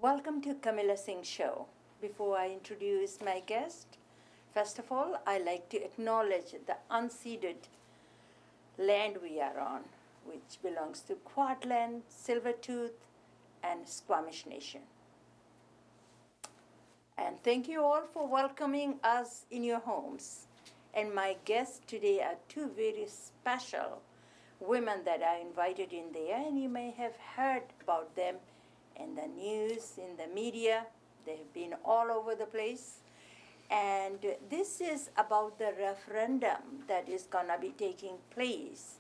Welcome to Kamilla Singh Show. Before I introduce my guest, first of all, I like to acknowledge the unceded land we are on, which belongs to Quadland, Silvertooth, and Squamish Nation. And thank you all for welcoming us in your homes. And my guests today are two very special women that I invited in there, and you may have heard about them in the news, in the media. They have been all over the place. And this is about the referendum that is going to be taking place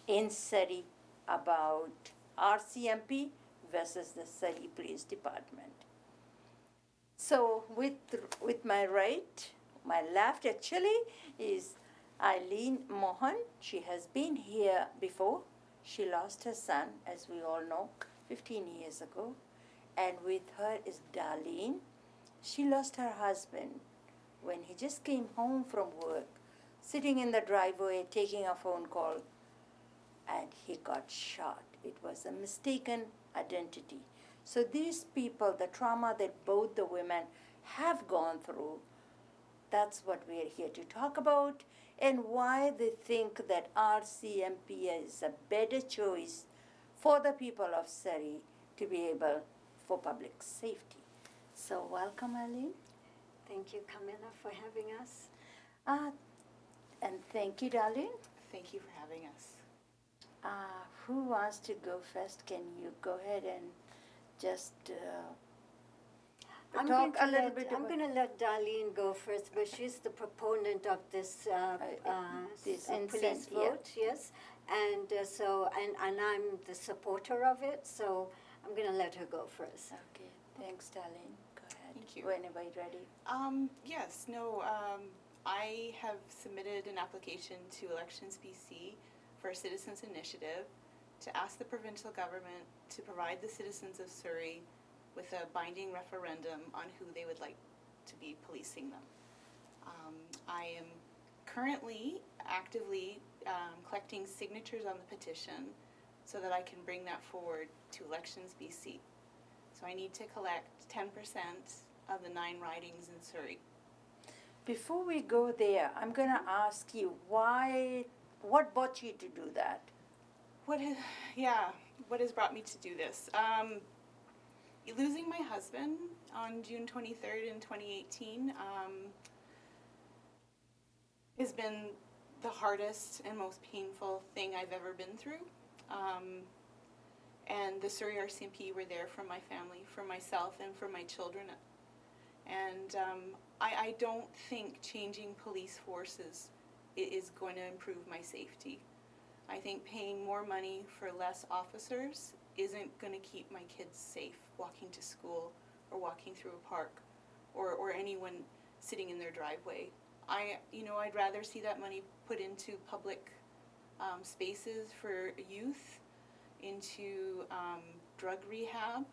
in Surrey about RCMP versus the Surrey Police Department. So with my right, my left actually, is Eileen Mohan. She has been here before. She lost her son, as we all know, 15 years ago. And with her is Darlene. She lost her husband when he just came home from work, sitting in the driveway taking a phone call, and he got shot. It was a mistaken identity. So these people, the trauma that both the women have gone through, that's what we are here to talk about, and why they think that RCMP is a better choice for the people of Surrey to be able for public safety. So welcome, Eileen. Thank you, Kamilla, for having us. And thank you, Darlene. Thank you for having us. Who wants to go first? Can you go ahead and just I'm talk a little let, bit I'm about going to let Darlene go first, but she's the proponent of this, this police vote, yes. And and I'm the supporter of it, so I'm going to let her go first. Okay, thanks, Darlene. Go ahead. Thank you. Whenever you're ready. I have submitted an application to Elections BC for a citizens initiative to ask the provincial government to provide the citizens of Surrey with a binding referendum on who they would like to be policing them. I am currently actively collecting signatures on the petition so that I can bring that forward to Elections BC. So I need to collect 10% of the 9 ridings in Surrey. Before we go there, I'm going to ask you what brought you to do that? What has brought me to do this? Losing my husband on June 23rd in 2018 has been the hardest and most painful thing I've ever been through. And the Surrey RCMP were there for my family, for myself, and for my children. And I don't think changing police forces is going to improve my safety. I think paying more money for less officers isn't going to keep my kids safe walking to school or walking through a park or anyone sitting in their driveway. I'd rather see that money put into public spaces for youth, into drug rehab,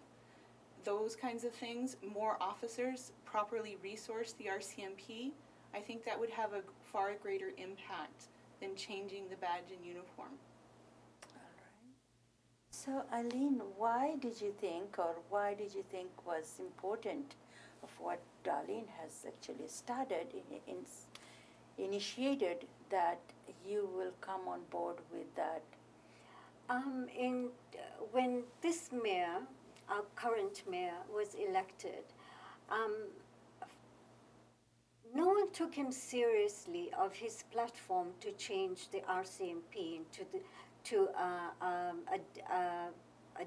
those kinds of things, more officers, properly resource the RCMP. I think that would have a far greater impact than changing the badge and uniform. All right. So, Eileen, why did you think was important of what Darlene has actually started, initiated, that you will come on board with that? When this mayor, our current mayor, was elected, no one took him seriously of his platform to change the RCMP to a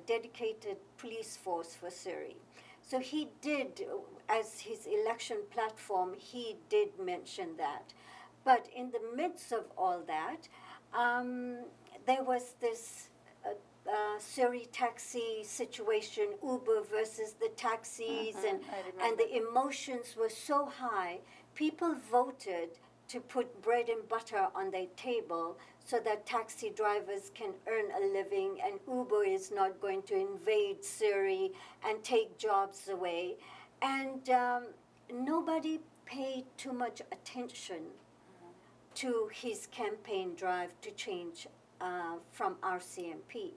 dedicated police force for Surrey. So he did, as his election platform, he did mention that. But in the midst of all that, there was this Surrey taxi situation, Uber versus the taxis, and the emotions were so high. People voted to put bread and butter on their table so that taxi drivers can earn a living and Uber is not going to invade Surrey and take jobs away. And nobody paid too much attention to his campaign drive to change from RCMP.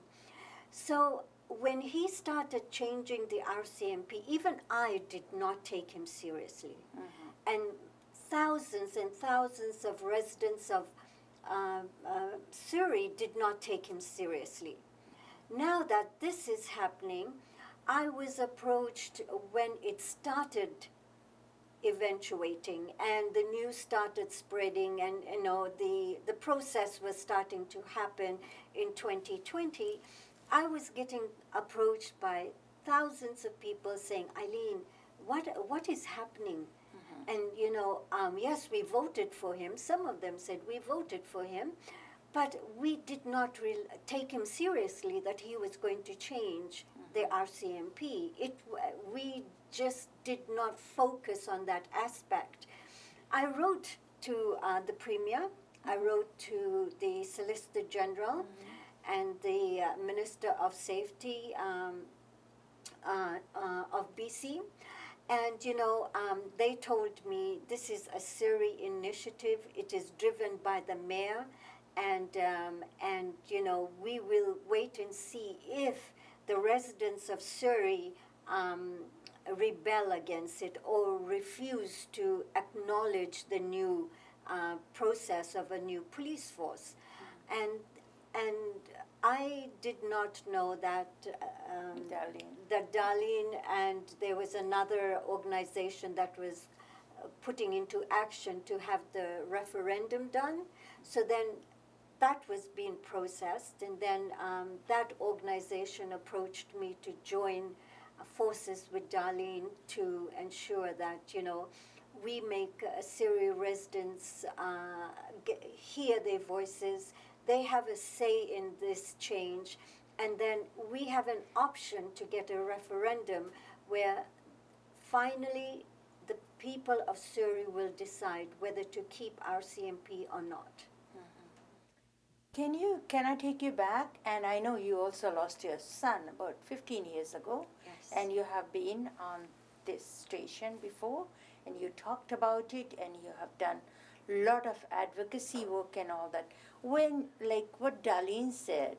So when he started changing the RCMP, even I did not take him seriously. And thousands of residents of Surrey did not take him seriously. Now that this is happening, I was approached when it started eventuating and the news started spreading, and the process was starting to happen in 2020. I was getting approached by thousands of people saying, Eileen, what is happening? And yes, we voted for him. Some of them said we voted for him, but we did not take him seriously that he was going to change the RCMP. We just did not focus on that aspect. I wrote to the Premier, I wrote to the Solicitor General and the Minister of Safety of BC. And, they told me this is a Surrey initiative. It is driven by the mayor. And we will wait and see if the residents of Surrey rebel against it or refuse to acknowledge the new process of a new police force. And I did not know that Darlene and there was another organization that was putting into action to have the referendum done. So then that was being processed, and then that organization approached me to join forces with Darlene to ensure that, we make Surrey residents hear their voices. They have a say in this change, and then we have an option to get a referendum where finally the people of Surrey will decide whether to keep RCMP or not. Can I take you back? And I know you also lost your son about 15 years ago. Yes. And you have been on this station before, and you talked about it, and you have done a lot of advocacy work and all that. When, like what Darlene said,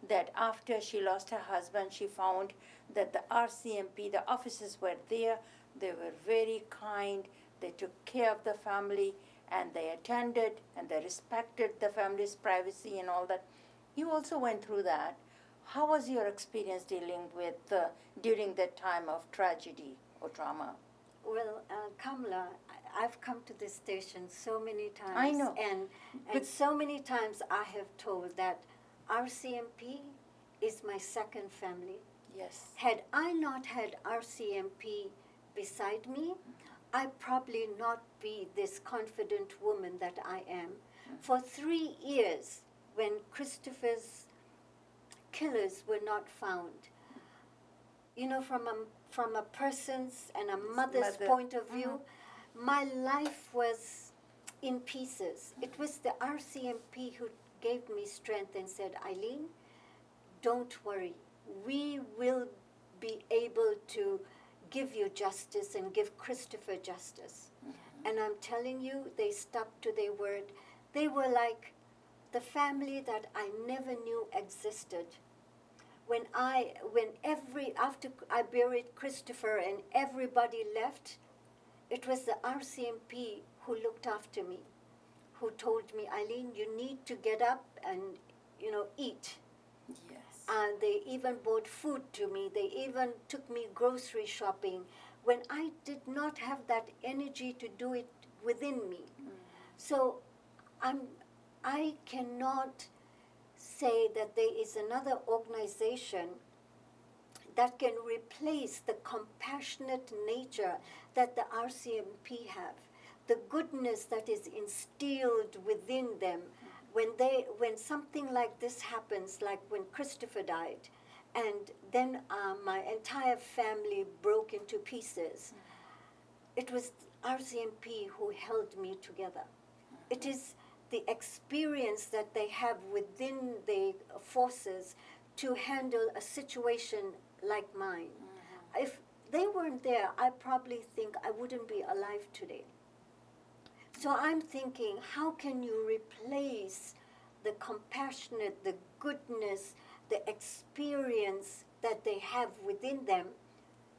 that after she lost her husband, she found that the RCMP, the officers were there, they were very kind, they took care of the family, and they attended and they respected the family's privacy and all that. You also went through that. How was your experience dealing with during that time of tragedy or trauma? Well, Kamilla, I've come to this station so many times. I know. And so many times I have told that RCMP is my second family. Yes. Had I not had RCMP beside me, I'd probably not be this confident woman that I am. For 3 years, when Christopher's killers were not found, from a person's and a mother's point of view, my life was in pieces. It was the RCMP who gave me strength and said, Eileen, don't worry. We will be able to give you justice and give Christopher justice. And I'm telling you, they stuck to their word. They were like the family that I never knew existed. After I buried Christopher and everybody left, it was the RCMP who looked after me, who told me, Eileen, you need to get up and, eat. Yes. And they even bought food to me. They even took me grocery shopping when I did not have that energy to do it within me. So I cannot say that there is another organization that can replace the compassionate nature that the RCMP have, the goodness that is instilled within them. When something like this happens, like when Christopher died, and then my entire family broke into pieces, it was RCMP who held me together. It is the experience that they have within the forces to handle a situation like mine. If they weren't there, I probably think I wouldn't be alive today. So I'm thinking, how can you replace the compassionate, the goodness, the experience that they have within them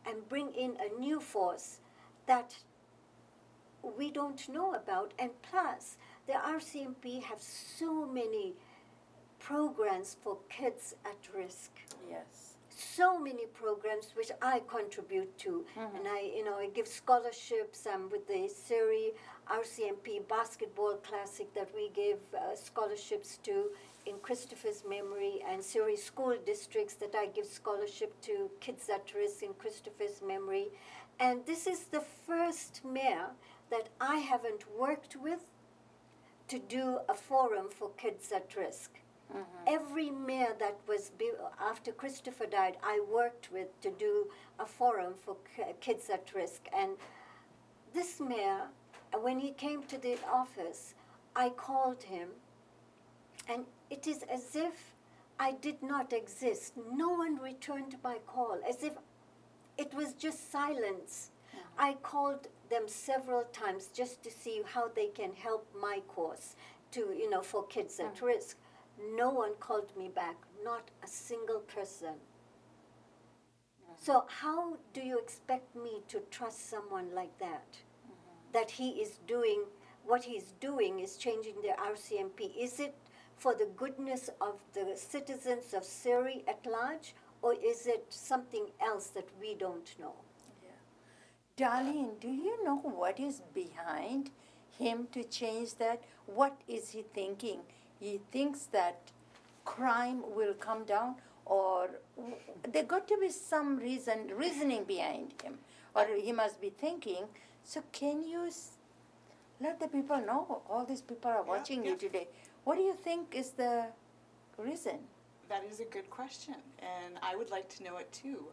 and bring in a new force that we don't know about. And plus, the RCMP have so many programs for kids at risk. Yes. So many programs which I contribute to, and I give scholarships. I'm with the Surrey RCMP basketball classic that we give scholarships to in Christopher's memory, and Surrey school districts that I give scholarship to kids at risk in Christopher's memory. And this is the first mayor that I haven't worked with to do a forum for kids at risk. Every mayor that was after Christopher died, I worked with to do a forum for kids at risk. And this mayor, when he came to the office, I called him, and it is as if I did not exist. No one returned my call, as if it was just silence. I called them several times just to see how they can help my cause to, for kids at risk. No one called me back, not a single person. So how do you expect me to trust someone like that? That he is doing, what he's doing is changing the RCMP. Is it for the goodness of the citizens of Surrey at large, or is it something else that we don't know? Darlene, do you know what is behind him to change that? What is he thinking? He thinks that crime will come down, or there got to be some reasoning behind him, or he must be thinking. So can you let the people know? All these people are watching you today. What do you think is the reason? That is a good question, and I would like to know it too.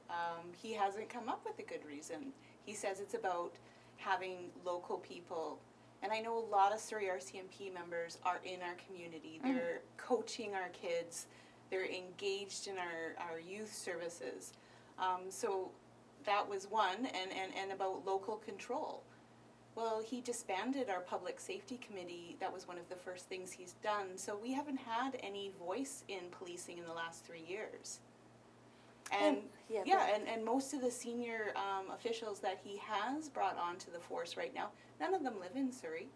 He hasn't come up with a good reason. He says it's about having local people, and I know a lot of Surrey RCMP members are in our community. They're coaching our kids. They're engaged in our youth services. So that was one, and about local control. Well, he disbanded our public safety committee. That was one of the first things he's done. So we haven't had any voice in policing in the last 3 years. And and most of the senior officials that he has brought onto the force right now, none of them live in Surrey.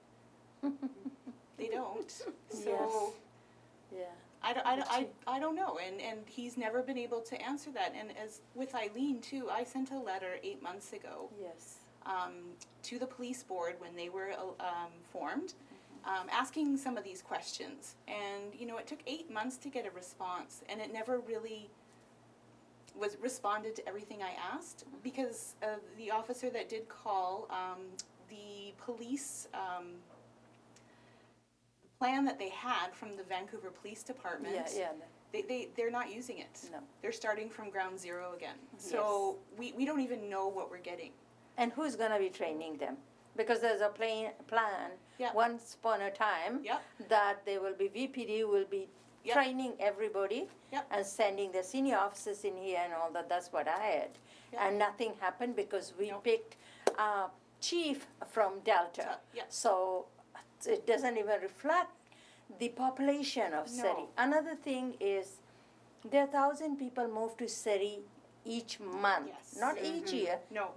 They don't. So I don't know, and he's never been able to answer that. And as with Eileen too, I sent a letter 8 months ago. To the police board when they were formed, asking some of these questions. And, it took 8 months to get a response, and it never really was responded to everything I asked, because the officer that did call, the police plan that they had from the Vancouver Police Department, they're not using it. No. They're starting from ground zero again. So we don't even know what we're getting. And who's going to be training them? Because there's a plan once upon a time that there will be VPD will be training everybody and sending the senior officers in here and all that. That's what I had. And nothing happened because we picked chief from Delta. So it doesn't even reflect the population of Surrey. Another thing is there are 1,000 people move to Surrey each month, not each year. No.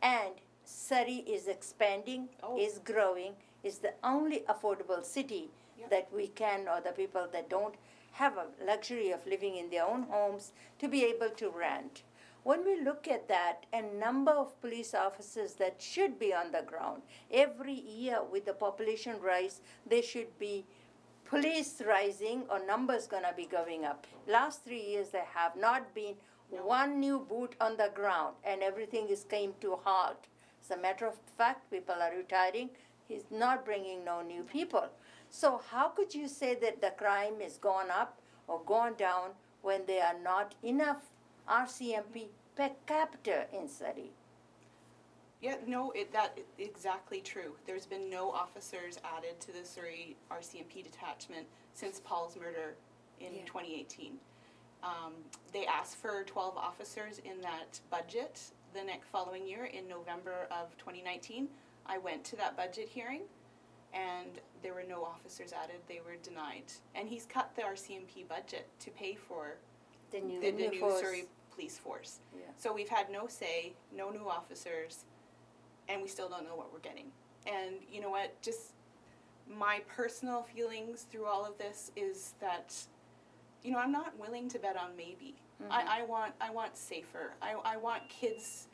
And Surrey is expanding, is growing, is the only affordable city that we can, or the people that don't have a luxury of living in their own homes, to be able to rent. When we look at that, a number of police officers that should be on the ground, every year with the population rise, there should be police rising or numbers going to be going up. Last 3 years there have not been one new boot on the ground, and everything is came to a halt. As a matter of fact, people are retiring. He's not bringing no new people. So how could you say that the crime is gone up or gone down when there are not enough RCMP per capita in Surrey? That is exactly true. There's been no officers added to the Surrey RCMP detachment since Paul's murder in 2018. They asked for 12 officers in that budget the following year in November of 2019. I went to that budget hearing, and there were no officers added. They were denied. And he's cut the RCMP budget to pay for the new Surrey police force. Yeah. So we've had no say, no new officers, and we still don't know what we're getting. And you know what, just my personal feelings through all of this is that, you know, I'm not willing to bet on maybe. I want safer. I want kids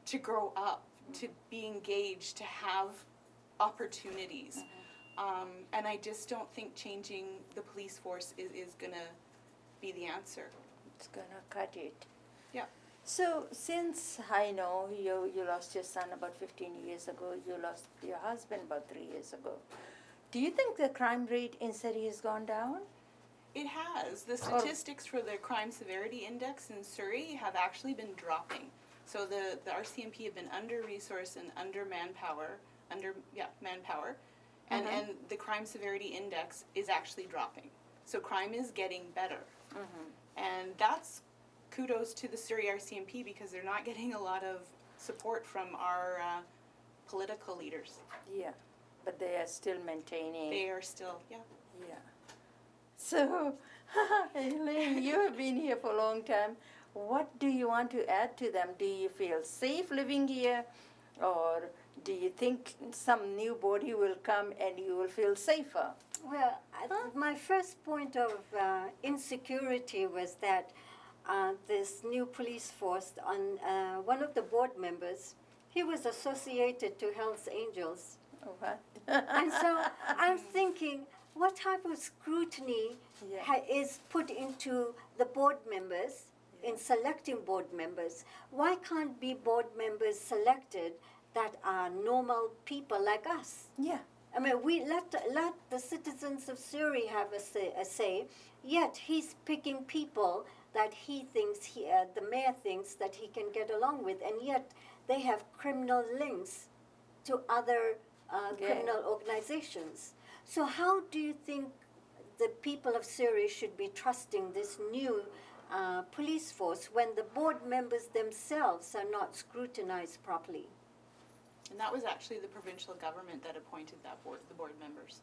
to grow up, to be engaged, to have opportunities. And I just don't think changing the police force is going to be the answer. It's gonna cut it. Yeah. So since I know you lost your son about 15 years ago, you lost your husband about 3 years ago, do you think the crime rate in Surrey has gone down? It has. The statistics for the crime severity index in Surrey have actually been dropping. So the RCMP have been under-resourced and under manpower, and the crime severity index is actually dropping. So crime is getting better. And that's kudos to the Surrey RCMP because they're not getting a lot of support from our political leaders. Yeah, but they are still maintaining. They are still, yeah. So, Elaine, you have been here for a long time. What do you want to add to them? Do you feel safe living here? Or do you think some new body will come and you will feel safer? Well, my first point of insecurity was that this new police force, on one of the board members, he was associated to Hells Angels. Oh, what? And so I'm thinking, what type of scrutiny is put into the board members in selecting board members? Why can't be board members selected that are normal people like us? Yeah. I mean, we let the citizens of Surrey have a say, yet he's picking people that he thinks, the mayor thinks that he can get along with, and yet they have criminal links to other criminal organizations. So how do you think the people of Surrey should be trusting this new police force when the board members themselves are not scrutinized properly? And that was actually the provincial government that appointed the board members.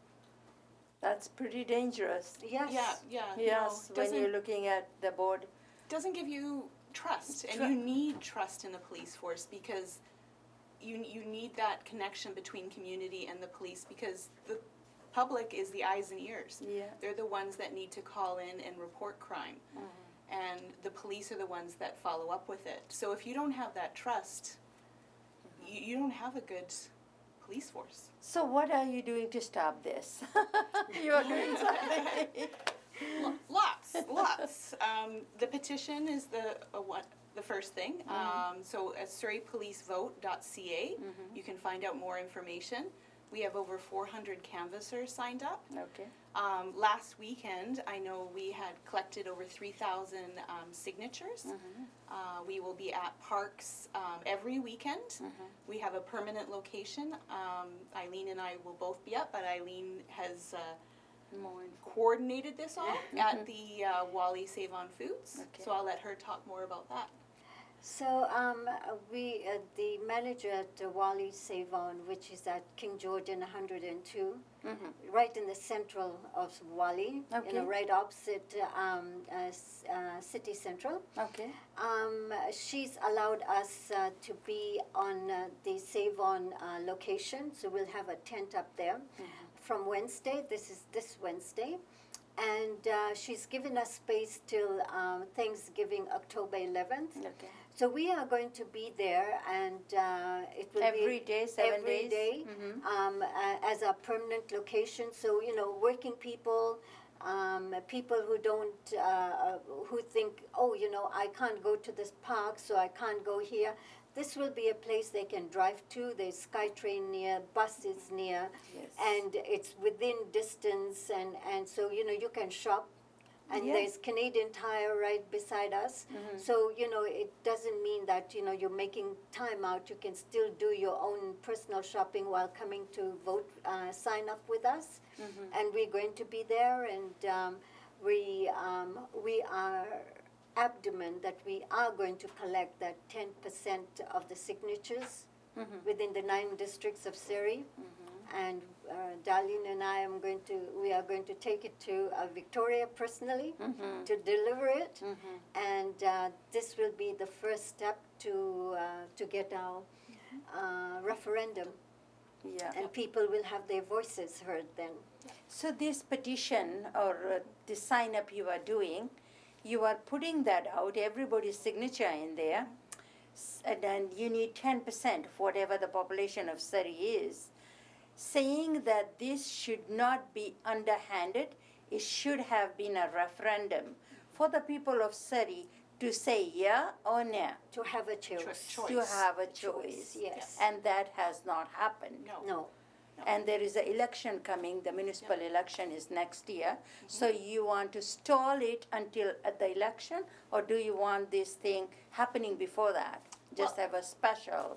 That's pretty dangerous. Yes. Yeah. Yes, No, when you're looking at the board. Doesn't give you trust, and you need trust in the police force because you need that connection between community and the police because the public is the eyes and ears. Yeah. They're the ones that need to call in and report crime, and the police are the ones that follow up with it. So if you don't have that trust, you don't have a good police force. So what are you doing to stop this? You are doing something. Lots. The petition is the first thing. So at surreypolicevote.ca, you can find out more information. We have over 400 canvassers signed up. Okay. Last weekend, I know we had collected over 3,000 signatures. We will be at parks every weekend. We have a permanent location. Eileen and I will both be up, but Eileen has coordinated this all at the Wally Save On Foods. Okay. So I'll let her talk more about that. So the manager at Wally Save On, which is at King George and 102, right in the central of Wally, right opposite City Central. Okay. She's allowed us to be on the Save On location, so we'll have a tent up there from Wednesday. This is this Wednesday. And she's given us space till Thanksgiving, October 11th. Okay. So we are going to be there, and it will Every be day, 7 every days? day, as a permanent location. So working people, people who don't, who think, I can't go to this park, so I can't go here. This will be a place they can drive to. There's SkyTrain near, buses near, and it's within distance, and so you can shop. And there's Canadian Tire right beside us. So, it doesn't mean that, you're making time out. You can still do your own personal shopping while coming to vote, sign up with us. And we're going to be there, and we are adamant that we are going to collect that 10% of the signatures within the 9 districts of Surrey. And Darlene and I we are going to take it to Victoria personally to deliver it, and this will be the first step to get our referendum, and people will have their voices heard then. So this petition or this sign up you are doing, you are putting that out, everybody's signature in there, and then you need 10% of whatever the population of Surrey is, saying that this should not be underhanded. It should have been a referendum for the people of Surrey to say yeah or no. To have a choice. To have a choice. Yes. And that has not happened. No. And there is an election coming. The municipal election is next year. So you want to stall it until at the election, or do you want this thing happening before that? Just have a special.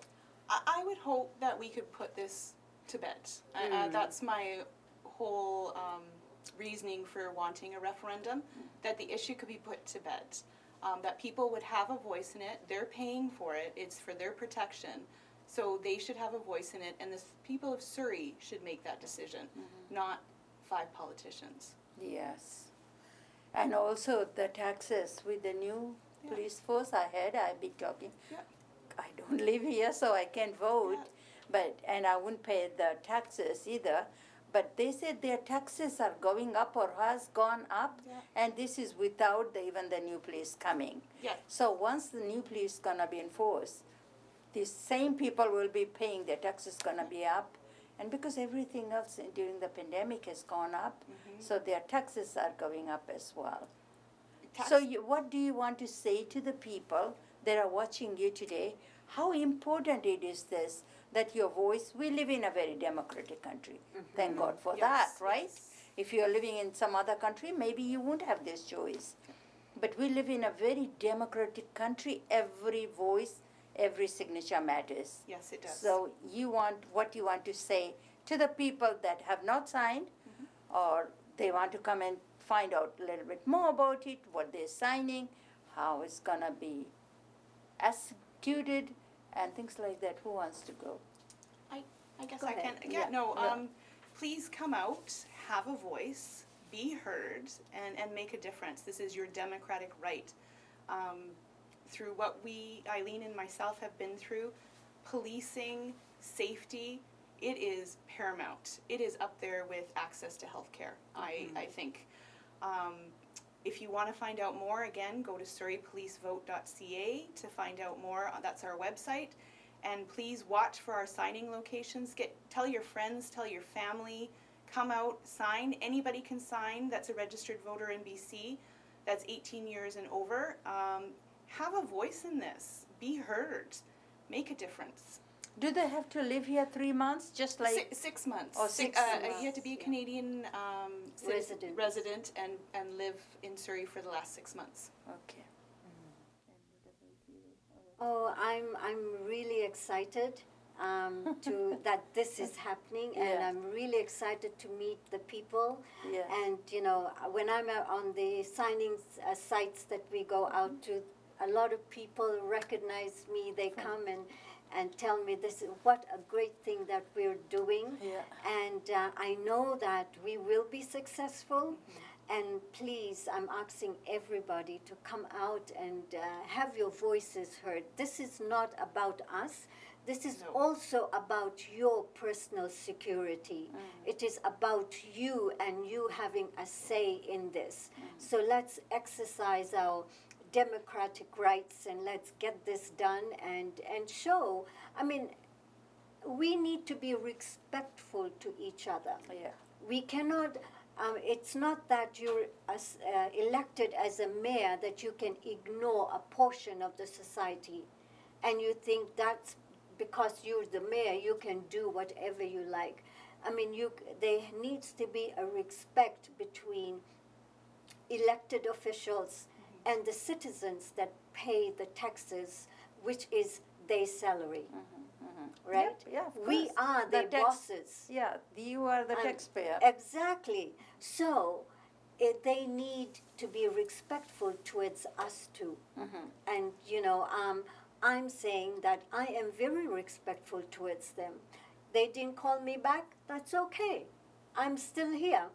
I would hope that we could put this to bed. That's my whole reasoning for wanting a referendum, that the issue could be put to bed, that people would have a voice in it. They're paying for it. It's for their protection. So they should have a voice in it, and the people of Surrey should make that decision, not 5 politicians. Yes. And also the taxes with the new police force I've been talking. I don't live here, so I can't vote, and I wouldn't pay the taxes either. But they said their taxes are going up or has gone up, and this is without even the new police coming. So once the new police is gonna be enforced, these same people will be paying, their taxes gonna be up, and because everything else during the pandemic has gone up, so their taxes are going up as well. So what do you want to say to the people that are watching you today? How important it is this, that your voice, we live in a very democratic country. Thank God for that, right? If you are living in some other country, maybe you won't have this choice. But we live in a very democratic country. Every voice, every signature matters. Yes, it does. So what you want to say to the people that have not signed, or they want to come and find out a little bit more about it, what they're signing, how it's gonna be executed, and things like that. Who wants to go? I guess Go I ahead. can. Please come out, have a voice, be heard, and make a difference. This is your democratic right. Through what Eileen and myself have been through, policing, safety, it is paramount. It is up there with access to health care, I think. If you want to find out more, again, go to surreypolicevote.ca to find out more. That's our website. And please watch for our signing locations. Tell your friends, tell your family, come out, sign. Anybody can sign that's a registered voter in BC, that's 18 years and over. Have a voice in this. Be heard. Make a difference. Do they have to live here 3 months, just like 6 months? Oh, 6 months. You have to be a Canadian resident and live in Surrey for the last 6 months. Okay. Oh, I'm really excited that this is happening, and I'm really excited to meet the people. And when I'm on the signing sites that we go out to, a lot of people recognize me. They come and tell me this is what a great thing that we're doing, and I know that we will be successful. And please, I'm asking everybody to come out and have your voices heard. This is not about us. This is also about your personal security. It is about you and you having a say in this. So let's exercise our democratic rights and let's get this done and show. I mean, we need to be respectful to each other. We cannot... it's not that you're elected as a mayor that you can ignore a portion of the society, and you think that's because you're the mayor you can do whatever you like. I mean, there needs to be a respect between elected officials and the citizens that pay the taxes, which is their salary. Right? We are the bosses. You are the taxpayer. Exactly. So they need to be respectful towards us too. And I'm saying that I am very respectful towards them. They didn't call me back. That's okay. I'm still here.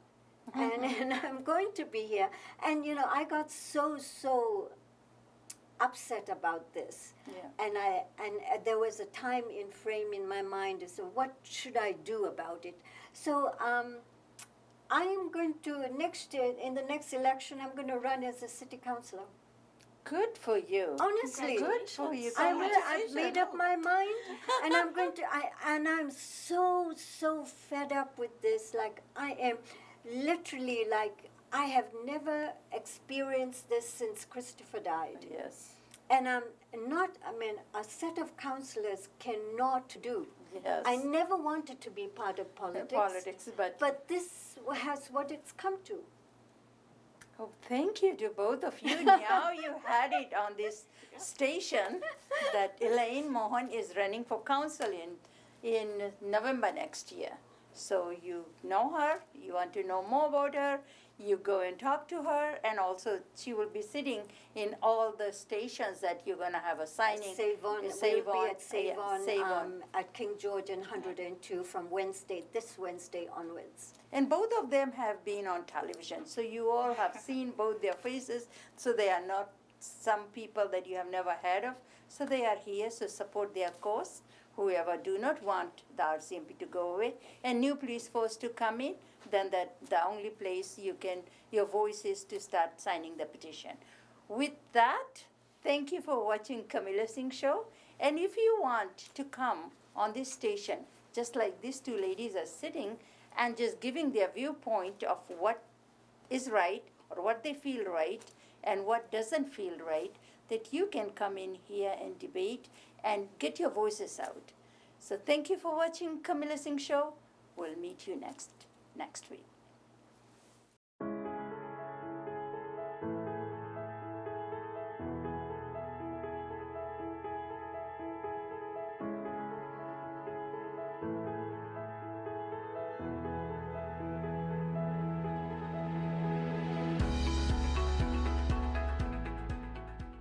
And I'm going to be here. And, you know, I got so upset about this. Yeah. And there was a time in frame in my mind as to what should I do about it. So I am going to next year, in the next election, I'm going to run as a city councillor. Good for you. Honestly, Good for you. I will. I've made up my mind, and I'm going to. I'm so fed up with this. Like I am, literally like I have never experienced this since Christopher died. Yes. And I'm not. I mean, a set of councillors cannot do. Yes. I never wanted to be part of politics. But this has what it's come to. Oh, thank you to both of you. Now you had it on this station that Elaine Mohan is running for council in November next year. So you know her, you want to know more about her, you go and talk to her, and also she will be sitting in all the stations that you're going to have a signing. We'll be at Save-On at King George and 102 from this Wednesday onwards. And both of them have been on television, so you all have seen both their faces, so they are not some people that you have never heard of. So they are here to support their cause, whoever do not want the RCMP to go away, and new police force to come in, then the only place your voice is to start signing the petition. With that, thank you for watching Kamilla Singh Show. And if you want to come on this station, just like these two ladies are sitting, and just giving their viewpoint of what is right or what they feel right and what doesn't feel right, that you can come in here and debate and get your voices out. So thank you for watching Kamilla Singh Show. We'll meet you next week.